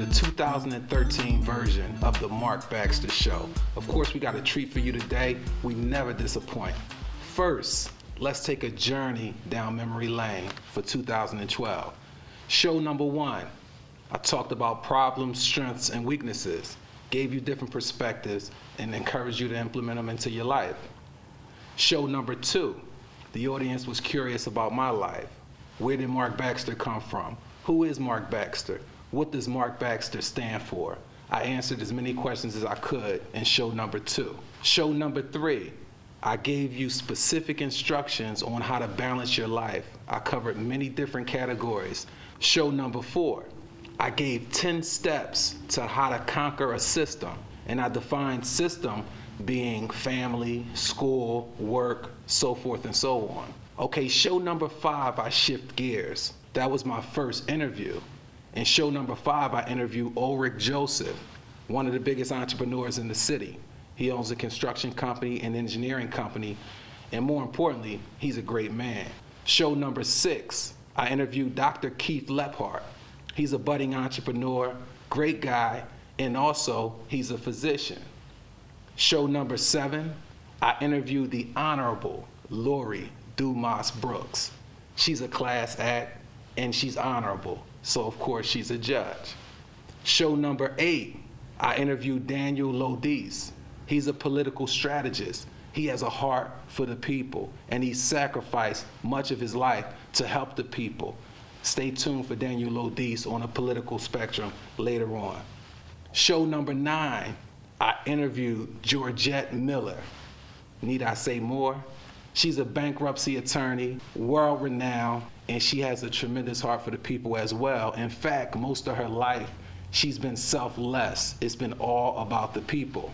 the 2013 version of the Marc Baxter Show. Of course, we got a treat for you today. We never disappoint. First, let's take a journey down memory lane for 2012. Show number 1, I talked about problems, strengths, and weaknesses, gave you different perspectives, and encouraged you to implement them into your life. Show number 2, the audience was curious about my life. Where did Marc Baxter come from? Who is Marc Baxter? What does Marc Baxter stand for? I answered as many questions as I could in show number 2. Show number 3, I gave you specific instructions on how to balance your life. I covered many different categories. Show number 4, I gave 10 steps to how to conquer a system, and I defined system being family, school, work, so forth and so on. Okay, show number 5, I shift gears. That was my first interview. In show number 5, I interviewed Ulrich Joseph, one of the biggest entrepreneurs in the city. He owns a construction company and engineering company, and more importantly, he's a great man. Show number 6, I interviewed Dr. Keith Lephart. He's a budding entrepreneur, great guy, and also he's a physician. Show number 7, I interviewed the Honorable Lori Dumas Brooks. She's a class act, and she's honorable, so of course she's a judge. Show number 8, I interviewed Daniel Lodis. He's a political strategist. He has a heart for the people, and he sacrificed much of his life to help the people. Stay tuned for Daniel Lodis on a political spectrum later on. Show number 9, I interviewed Georgette Miller. Need I say more? She's a bankruptcy attorney, world-renowned, and she has a tremendous heart for the people as well. In fact, most of her life, she's been selfless. It's been all about the people.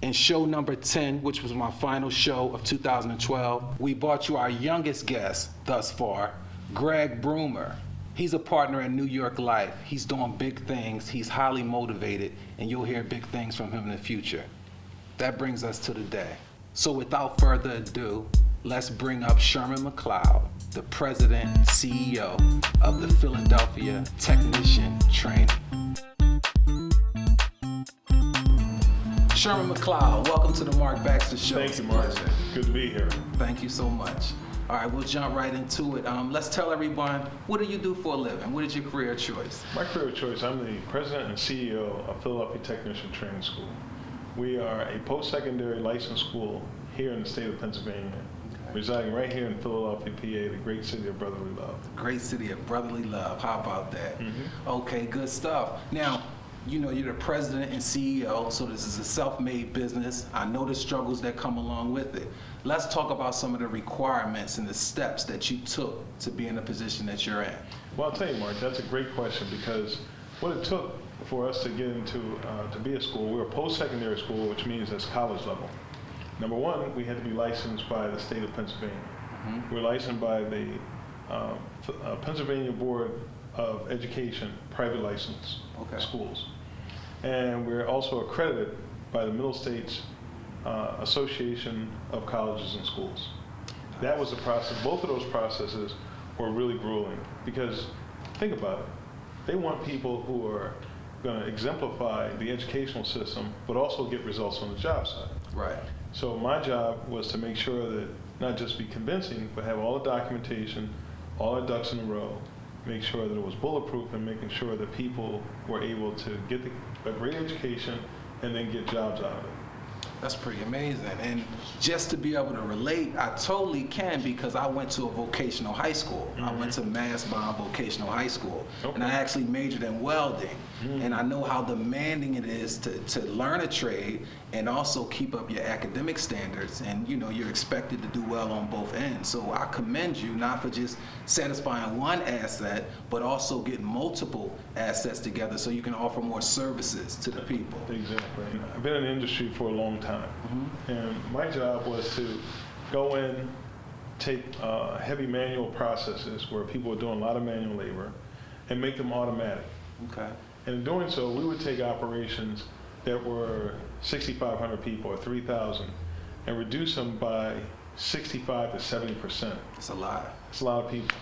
In show number 10, which was my final show of 2012, we brought you our youngest guest thus far, Greg Broomer. He's a partner in New York Life. He's doing big things. He's highly motivated, and you'll hear big things from him in the future. That brings us to today. So without further ado, let's bring up Sherman McLeod, the president and CEO of the Philadelphia Technician Training. Sherman McLeod, welcome to the Marc Baxter Show. Thank you, Mark. Good to be here. Thank you so much. All right, we'll jump right into it. Let's tell everyone, what do you do for a living? What is your career choice? My career choice, I'm the president and CEO of Philadelphia Technician Training School. We are a post-secondary licensed school here in the state of Pennsylvania, residing right here in Philadelphia, PA, the great city of brotherly love. Great city of brotherly love. How about that? Mm-hmm. Okay, good stuff. Now, you know, you're the president and CEO, so this is a self-made business. I know the struggles that come along with it. Let's talk about some of the requirements and the steps that you took to be in the position that you're in. Well, I'll tell you, Mark, that's a great question, because what it took for us to get into, to be a school, we're a post-secondary school, which means that's college level. Number 1, we had to be licensed by the state of Pennsylvania. Mm-hmm. We're licensed by the Pennsylvania Board of Education, private license schools. And we're also accredited by the Middle States Association of Colleges and Schools. That was the process. Both of those processes were really grueling, because think about it. They want people who are going to exemplify the educational system, but also get results on the job side. Right. So my job was to make sure that not just be convincing, but have all the documentation, all our ducks in a row, make sure that it was bulletproof, and making sure that people were able to get a great education and then get jobs out of it. That's pretty amazing. And just to be able to relate, I totally can, because I went to a vocational high school. Mm-hmm. I went to Massbon Vocational High School. Okay. And I actually majored in welding. Mm-hmm. And I know how demanding it is to learn a trade and also keep up your academic standards. And you know, you're expected to do well on both ends. So I commend you, not for just satisfying one asset, but also getting multiple assets together so you can offer more services to the people. Exactly. I've been in the industry for a long time. Mm-hmm. And my job was to go in, take heavy manual processes where people are doing a lot of manual labor, and make them automatic. Okay. And in doing so, we would take operations that were 6,500 people or 3,000 and reduce them by 65 to 70%. That's a lot. It's a lot of people.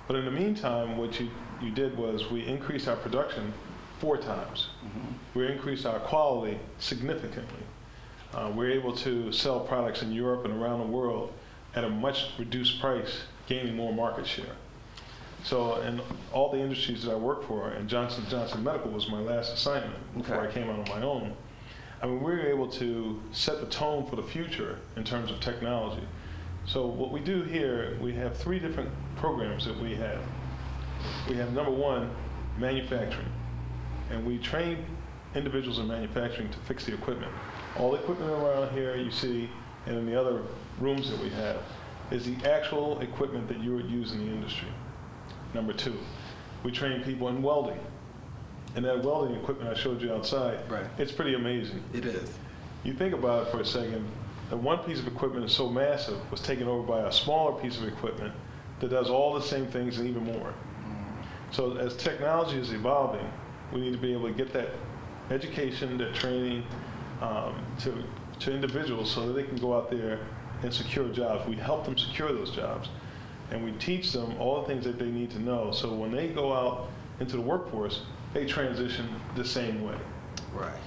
But in the meantime, what you did was we increased our production 4 times. We increased our quality significantly. We're able to sell products in Europe and around the world at a much reduced price, gaining more market share. So in all the industries that I work for, and Johnson & Johnson Medical was my last assignment before I came out on my own, I mean, we were able to set the tone for the future in terms of technology. So what we do here, we have 3 different programs that we have. We have number 1, manufacturing. And we train individuals in manufacturing to fix the equipment. All the equipment around here you see, and in the other rooms that we have, is the actual equipment that you would use in the industry. Number 2, we train people in welding. And that welding equipment I showed you outside, it's pretty amazing. It is. You think about it for a second, that one piece of equipment is so massive, was taken over by a smaller piece of equipment that does all the same things and even more. So as technology is evolving, we need to be able to get that education, that training to individuals so that they can go out there and secure jobs. We help them secure those jobs. And we teach them all the things that they need to know. So when they go out into the workforce, they transition the same way. Right.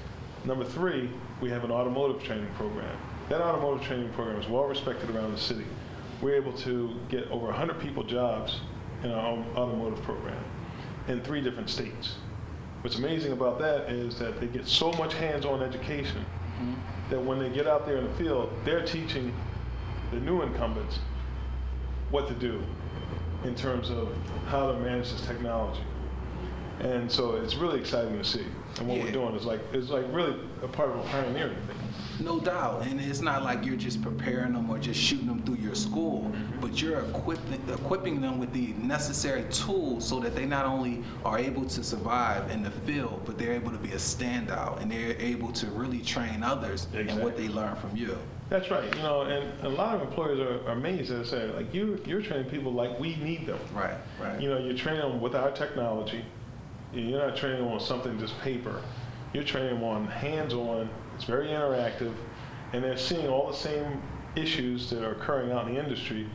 Number 3, we have an automotive training program. That automotive training program is well respected around the city. We're able to get over 100 people jobs in our automotive program in 3 different states. What's amazing about that is that they get so much hands-on education that when they get out there in the field, they're teaching the new incumbents what to do in terms of how to manage this technology. And so it's really exciting to see. And what we're doing is like really a part of a pioneering thing. No doubt, and it's not like you're just preparing them or just shooting them through your school, but you're equipping them with the necessary tools so that they not only are able to survive in the field, but they're able to be a standout, and they're able to really train others in what they learn from you. That's right. You know, and a lot of employers are amazed at saying, like, you're training people like we need them. Right, right. You know, you're training them with our technology. You're not training them on something just paper. You're training them on hands-on. It's very interactive, and they're seeing all the same issues that are occurring out in the industry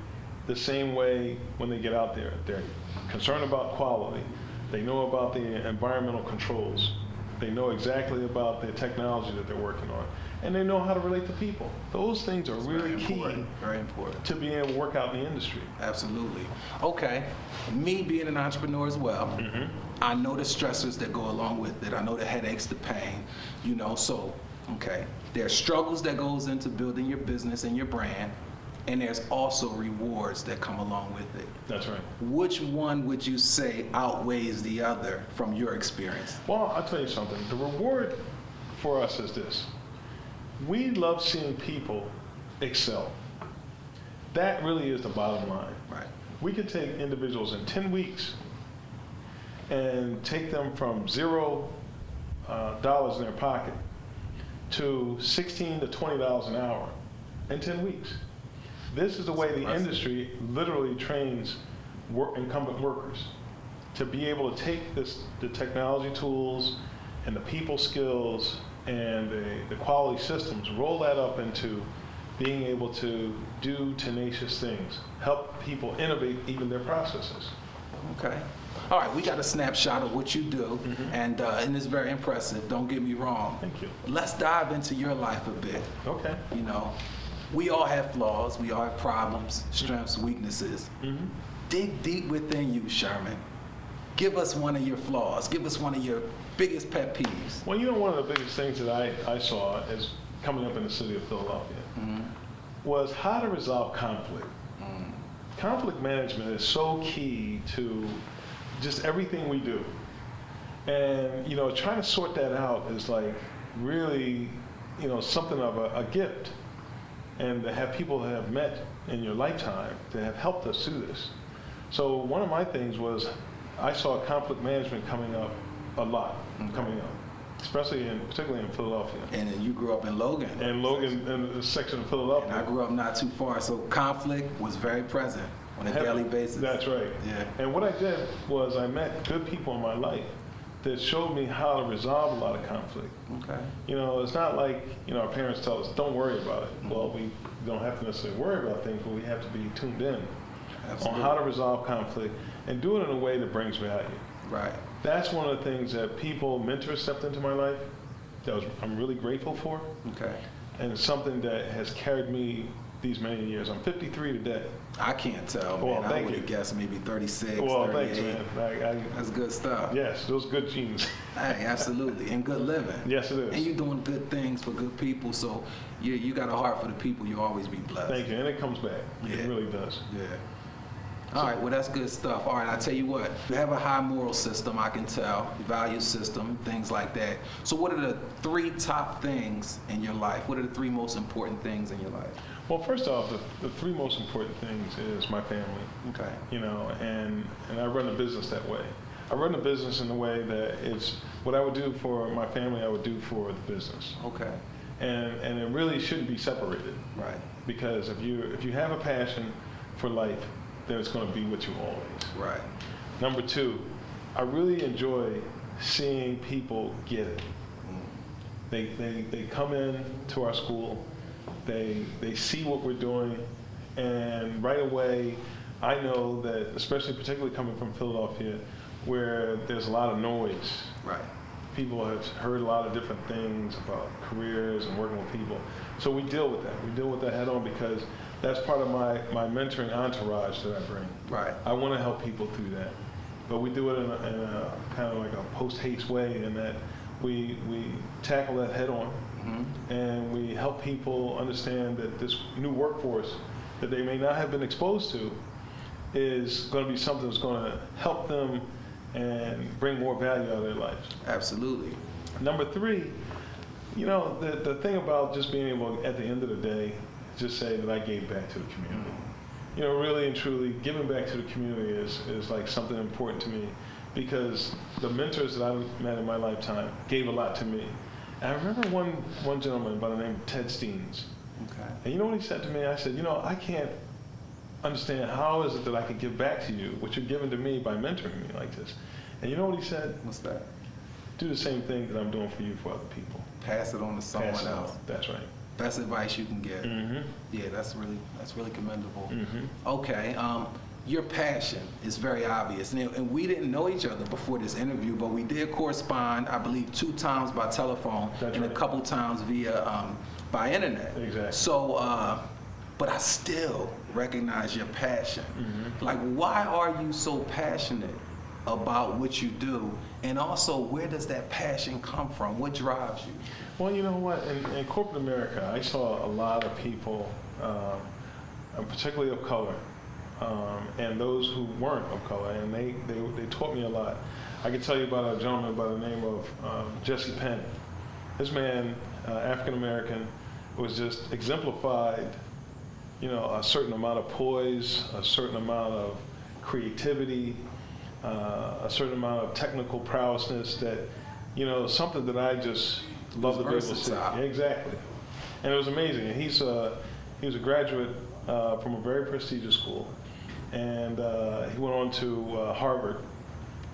the same way when they get out there. They're concerned about quality. They know about the environmental controls. They know exactly about the technology that they're working on. And they know how to relate to people. Those things are really key very important to being able to work out in the industry. Absolutely. Okay, me being an entrepreneur as well, I know the stressors that go along with it. I know the headaches, the pain, you know, so, okay. There's struggles that goes into building your business and your brand, and there's also rewards that come along with it. That's right. Which one would you say outweighs the other from your experience? Well, I'll tell you something. The reward for us is this. We love seeing people excel. That really is the bottom line. Right. We can take individuals in 10 weeks and take them from $0 in their pocket to $16 to $20 an hour in 10 weeks. This is the way the industry literally trains incumbent workers to be able to take the technology tools and the people skills and the quality systems, roll that up into being able to do tenacious things, help people innovate even their processes. Okay. All right, we got a snapshot of what you do, and it's very impressive, don't get me wrong. Thank you. Let's dive into your life a bit. Okay. You know, we all have flaws, we all have problems, strengths, weaknesses. Dig deep within you, Sherman. Give us one of your flaws. Give us one of your biggest pet peeves. Well, you know, one of the biggest things that I saw as coming up in the city of Philadelphia was how to resolve conflict. Conflict management is so key to just everything we do. And, you know, trying to sort that out is like really, you know, something of a gift. And to have people that have met in your lifetime that have helped us do this. So one of my things was I saw conflict management coming up a lot, especially particularly in Philadelphia. And then you grew up in Logan. And Logan, in the section of Philadelphia. And I grew up not too far, so conflict was very present on a daily basis. That's right. Yeah. And what I did was I met good people in my life that showed me how to resolve a lot of conflict. Okay. You know, it's not like, you know, our parents tell us, don't worry about it. Well, we don't have to necessarily worry about things, but we have to be tuned in on how to resolve conflict and do it in a way that brings value. Right. That's one of the things that mentors stepped into my life that I'm really grateful for. Okay. And it's something that has carried me these many years. I'm 53 today. I can't tell, man. I would have guessed maybe 36, well, 38. Thanks, man. That's good stuff. Yes, those good genes. Hey, absolutely. And good living. Yes, it is. And you're doing good things for good people, so you got a heart for the people. You'll always be blessed. Thank you. And it comes back. Yeah. It really does. Yeah. All right, well, that's good stuff. All right, I tell you what, you have a high moral system, I can tell, value system, things like that. So what are the 3 top things in your life? What are the 3 most important things in your life? Well, first off, the 3 most important things is my family. Okay. You know, and I run a business that way. I run a business in a way that it's what I would do for my family, I would do for the business. Okay. And it really shouldn't be separated. Right. Because if you have a passion for life, then it's going to be with you always. Right. Number 2, I really enjoy seeing people get it. They come in to our school, they see what we're doing, and right away, I know that, especially particularly coming from Philadelphia, where there's a lot of noise. Right. People have heard a lot of different things about careers and working with people. So we deal with that. We deal with that head on because that's part of my mentoring entourage that I bring. Right. I want to help people through that. But we do it in a kind of like a post-haste way in that we tackle that head on. Mm-hmm. And we help people understand that this new workforce that they may not have been exposed to is going to be something that's going to help them and bring more value out of their lives. Absolutely. Number 3, you know, the thing about just being able, at the end of the day, just say that I gave back to the community. You know, really and truly, giving back to the community is like something important to me because the mentors that I've met in my lifetime gave a lot to me. And I remember one gentleman by the name of Ted Steens. Okay. And you know what he said to me? I said, you know, I can't understand how is it that I can give back to you what you're giving to me by mentoring me like this. And you know what he said? What's that? Do the same thing that I'm doing for you for other people. Pass it on to someone Pass it else. on. That's right. Best advice you can get. Mm-hmm. Yeah, that's really commendable. Mm-hmm. Okay, your passion is very obvious, and we didn't know each other before this interview, but we did correspond, I believe, 2 times by telephone and right. a couple times via by internet. Exactly. So, but I still recognize your passion. Mm-hmm. Like, why are you so passionate about what you do, and also where does that passion come from? What drives you? Well, you know what? In corporate America, I saw a lot of people, particularly of color, and those who weren't of color, and they taught me a lot. I can tell you about a gentleman by the name of Jesse Penn. This man, African American, was just exemplified, you know, a certain amount of poise, a certain amount of creativity, a certain amount of technical prowessness that, you know, something that I just love to be able to see. Yeah, exactly. And it was amazing. And he was a graduate from a very prestigious school. And he went on to Harvard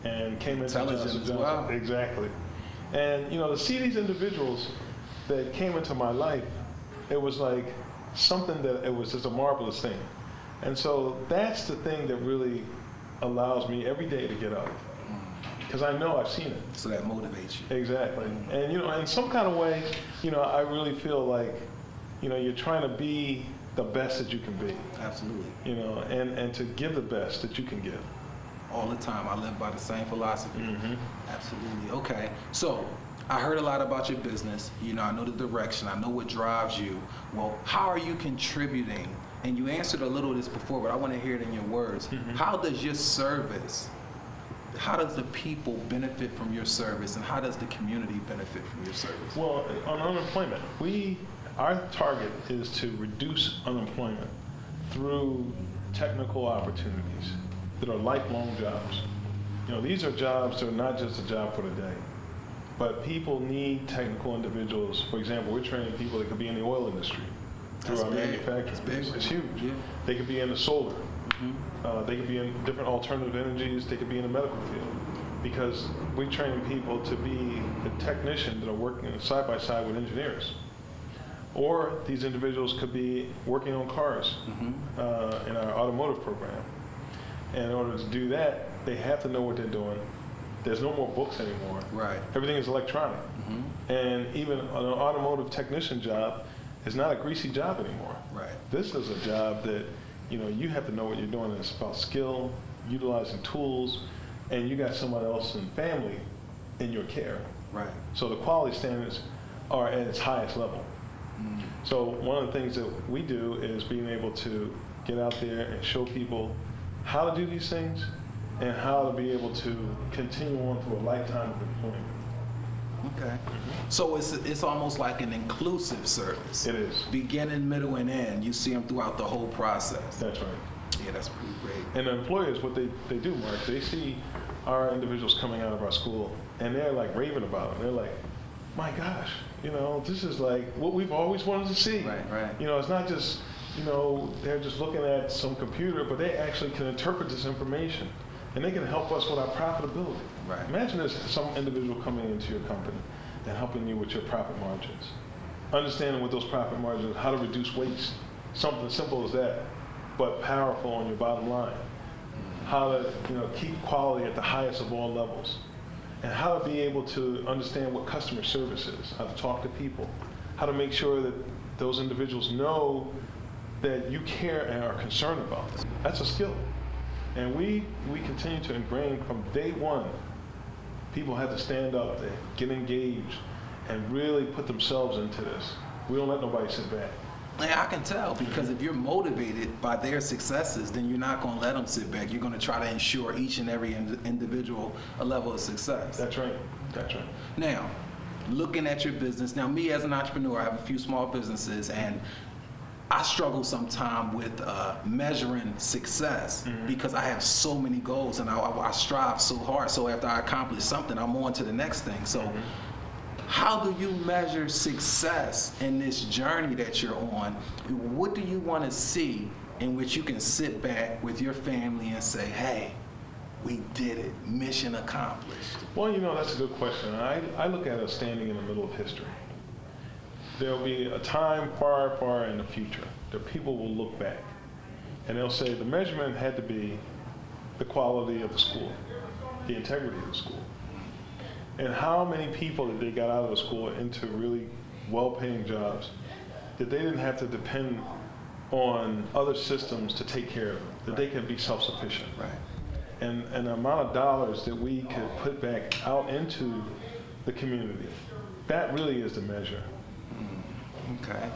and came into Johnson as well. Exactly. And, you know, to see these individuals that came into my life, it was like something that it was just a marvelous thing. And so that's the thing that really allows me every day to get up. Because I know I've seen it. So that motivates you. Exactly. And, you know, in some kind of way, you know, I really feel like, you know, you're trying to be the best that you can be. Absolutely. You know, and to give the best that you can give. All the time. I live by the same philosophy. Mm-hmm. Absolutely. Okay. So I heard a lot about your business. You know, I know the direction. I know what drives you. Well, how are you contributing? And you answered a little of this before, but I want to hear it in your words. Mm-hmm. How does your service, how does the people benefit from your service, and how does the community benefit from your service? Well, on unemployment, our target is to reduce unemployment through technical opportunities that are lifelong jobs. You know, these are jobs that are not just a job for the day, but people need technical individuals. For example, we're training people that could be in the oil industry through our manufacturing. It's huge. Yeah. They could be in the solar. Mm-hmm. They could be in different alternative energies. They could be in the medical field. Because we're training people to be the technician that are working side by side with engineers. Or these individuals could be working on cars in our automotive program. And in order to do that, they have to know what they're doing. There's no more books anymore. Right. Everything is electronic. And even an automotive technician job is not a greasy job anymore. Right. This is a job that, you have to know what you're doing. It's about skill, utilizing tools, and you got someone else in family in your care. Right. So the quality standards are at its highest level. So one of the things that we do is being able to get out there and show people how to do these things and how to be able to continue on through a lifetime of employment. Okay. So it's almost like an inclusive service. It is. Beginning, middle, and end. You see them throughout the whole process. That's right. Yeah, that's pretty great. And the employers, what they do, Mark, they see our individuals coming out of our school, and they're like raving about it. They're like, my gosh, this is like what we've always wanted to see. Right. It's not just, they're just looking at some computer, but they actually can interpret this information, and they can help us with our profitability. Right. Imagine there's some individual coming into your company and helping you with your profit margins, understanding what those profit margins, how to reduce waste, something simple as that, but powerful on your bottom line. How to keep quality at the highest of all levels, and how to be able to understand what customer service is, how to talk to people, how to make sure that those individuals know that you care and are concerned about them. That's a skill. And we continue to ingrain from day one. People have to stand up, they get engaged, and really put themselves into this. We don't let nobody sit back. Yeah, I can tell, because if you're motivated by their successes, then you're not going to let them sit back. You're going to try to ensure each and every individual a level of success. That's right. That's right. Now, looking at your business, now me as an entrepreneur, I have a few small businesses, and I struggle sometimes with measuring success because I have so many goals, and I strive so hard. So after I accomplish something, I'm on to the next thing. So how do you measure success in this journey that you're on? What do you want to see in which you can sit back with your family and say, hey, we did it, mission accomplished? Well, that's a good question. I look at us standing in the middle of history. There'll be a time far, far in the future that people will look back and they'll say the measurement had to be the quality of the school, the integrity of the school, and how many people that they got out of the school into really well-paying jobs that they didn't have to depend on other systems to take care of them, that they can be self-sufficient. Right. And the amount of dollars that we could put back out into the community, that really is the measure. Okay,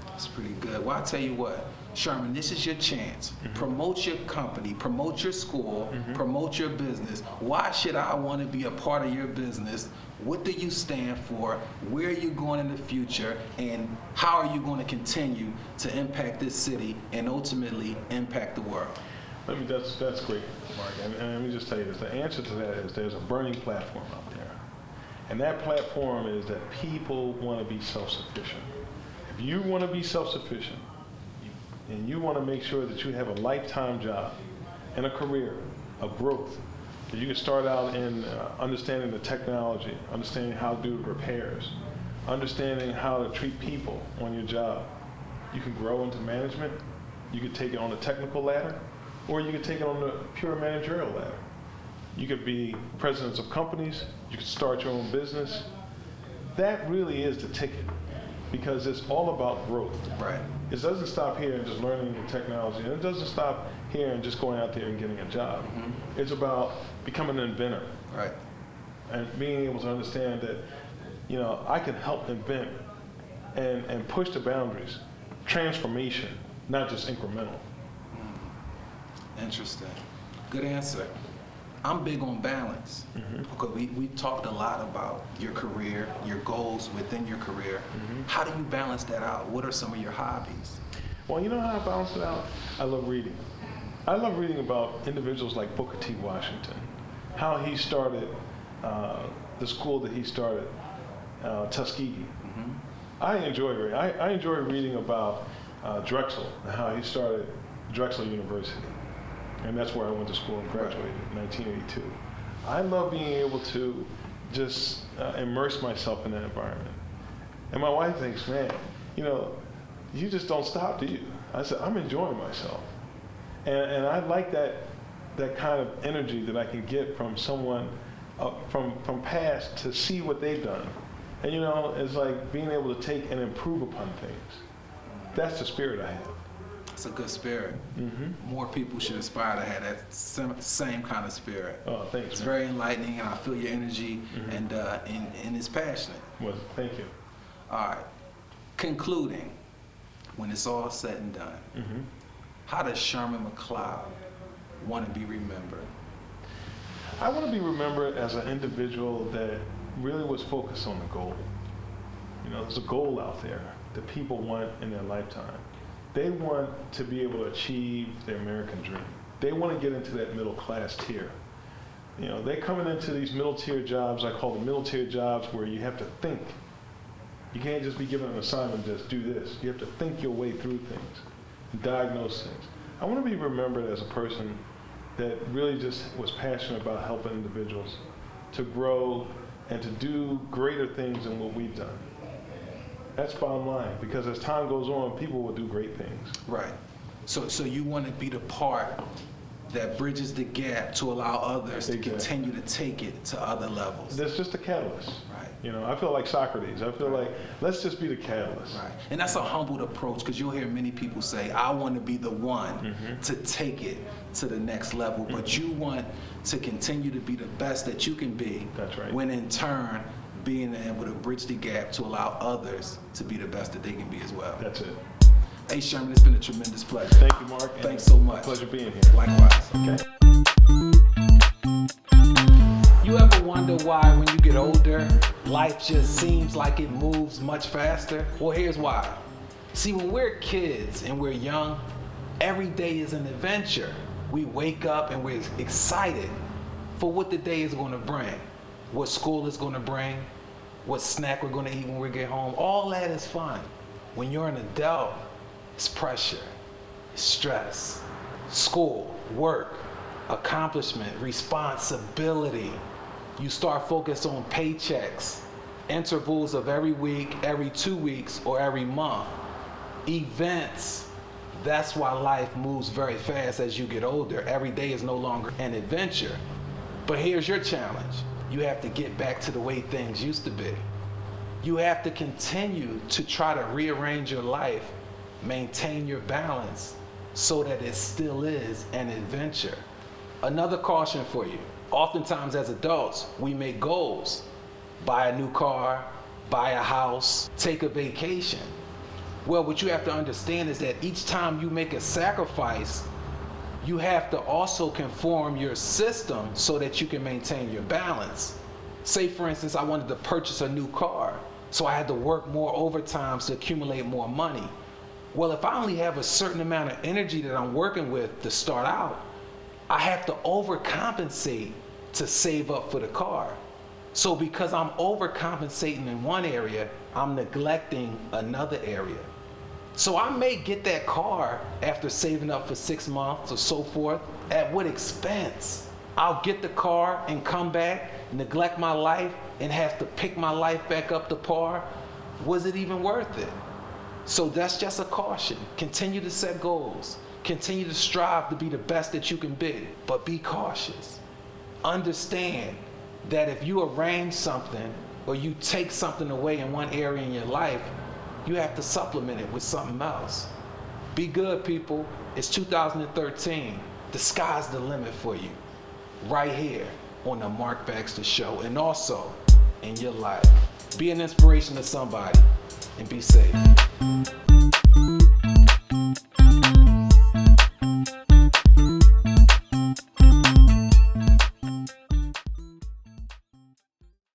that's pretty good. Well, I'll tell you what, Sherman, this is your chance. Promote your company, promote your school, promote your business. Why should I want to be a part of your business? What do you stand for? Where are you going in the future? And how are you going to continue to impact this city and ultimately impact the world? That's great, Mark. And let me just tell you this. The answer to that is there's a burning platform out there. And that platform is that people want to be self-sufficient. If you want to be self-sufficient, and you want to make sure that you have a lifetime job and a career of growth, that you can start out in understanding the technology, understanding how to do repairs, understanding how to treat people on your job. You can grow into management. You could take it on the technical ladder, or you could take it on the pure managerial ladder. You could be presidents of companies. You could start your own business. That really is the ticket, because it's all about growth. Right. It doesn't stop here and just learning the technology. And it doesn't stop here and just going out there and getting a job. It's about becoming an inventor. Right. And being able to understand that, I can help invent and push the boundaries. Transformation, not just incremental. Interesting. Good answer. I'm big on balance, because we talked a lot about your career, your goals within your career. How do you balance that out? What are some of your hobbies? Well, you know how I balance it out? I love reading. I love reading about individuals like Booker T. Washington, how he started the school that he started, Tuskegee. I enjoy reading. I enjoy reading about Drexel and how he started Drexel University. And that's where I went to school and graduated in 1982. I love being able to just immerse myself in that environment. And my wife thinks, man, you just don't stop, do you? I said, I'm enjoying myself. And I like that kind of energy that I can get from someone from past to see what they've done. And you know, it's like being able to take and improve upon things. That's the spirit I have. It's a good spirit. Mm-hmm. More people should aspire to have that same kind of spirit. Oh, thanks. It's Man. very enlightening, and I feel your energy, and it's passionate. Well, thank you. All right. Concluding, when it's all said and done, Mm-hmm. how does Sherman McLeod want to be remembered? I want to be remembered as an individual that really was focused on the goal. You know, there's a goal out there that people want in their lifetime. They want to be able to achieve their American dream. They want to get into that middle class tier. You know, they're coming into these middle tier jobs, I call them middle tier jobs, where you have to think. You can't just be given an assignment, just do this. You have to think your way through things, diagnose things. I want to be remembered as a person that really just was passionate about helping individuals to grow and to do greater things than what we've done. That's bottom line, because as time goes on, people will do great things. Right. So you want to be the part that bridges the gap to allow others to continue to take it to other levels. That's just a catalyst. Right. You know, I feel like Socrates. I feel like, let's just be the catalyst. Right. And that's a humbled approach, because you'll hear many people say, I want to be the one to take it to the next level, but you want to continue to be the best that you can be. That's right. When in turn, being able to bridge the gap to allow others to be the best that they can be as well. That's it. Hey Sherman, it's been a tremendous pleasure. Thank you, Mark. Thanks so much. Pleasure being here. Likewise. Okay. You ever wonder why when you get older, life just seems like it moves much faster? Well, here's why. See, when we're kids and we're young, every day is an adventure. We wake up and we're excited for what the day is going to bring, what school is going to bring, what snack we're going to eat when we get home. All that is fun. When you're an adult, it's pressure, it's stress, school, work, accomplishment, responsibility. You start focused on paychecks, intervals of every week, every 2 weeks, or every month. Events. That's why life moves very fast as you get older. Every day is no longer an adventure. But here's your challenge. You have to get back to the way things used to be. You have to continue to try to rearrange your life, maintain your balance, so that it still is an adventure. Another caution for you. Oftentimes as adults, we make goals. Buy a new car, buy a house, take a vacation. Well, what you have to understand is that each time you make a sacrifice, you have to also conform your system so that you can maintain your balance. Say, for instance, I wanted to purchase a new car, so I had to work more overtime to accumulate more money. Well, if I only have a certain amount of energy that I'm working with to start out, I have to overcompensate to save up for the car. So because I'm overcompensating in one area, I'm neglecting another area. So I may get that car after saving up for 6 months or so forth. At what expense? I'll get the car and come back, neglect my life, and have to pick my life back up to par. Was it even worth it? So that's just a caution. Continue to set goals. Continue to strive to be the best that you can be, but be cautious. Understand that if you arrange something or you take something away in one area in your life, you have to supplement it with something else. Be good, people. It's 2013. The sky's the limit for you. Right here on the Marc Baxter Show, and also in your life. Be an inspiration to somebody and be safe.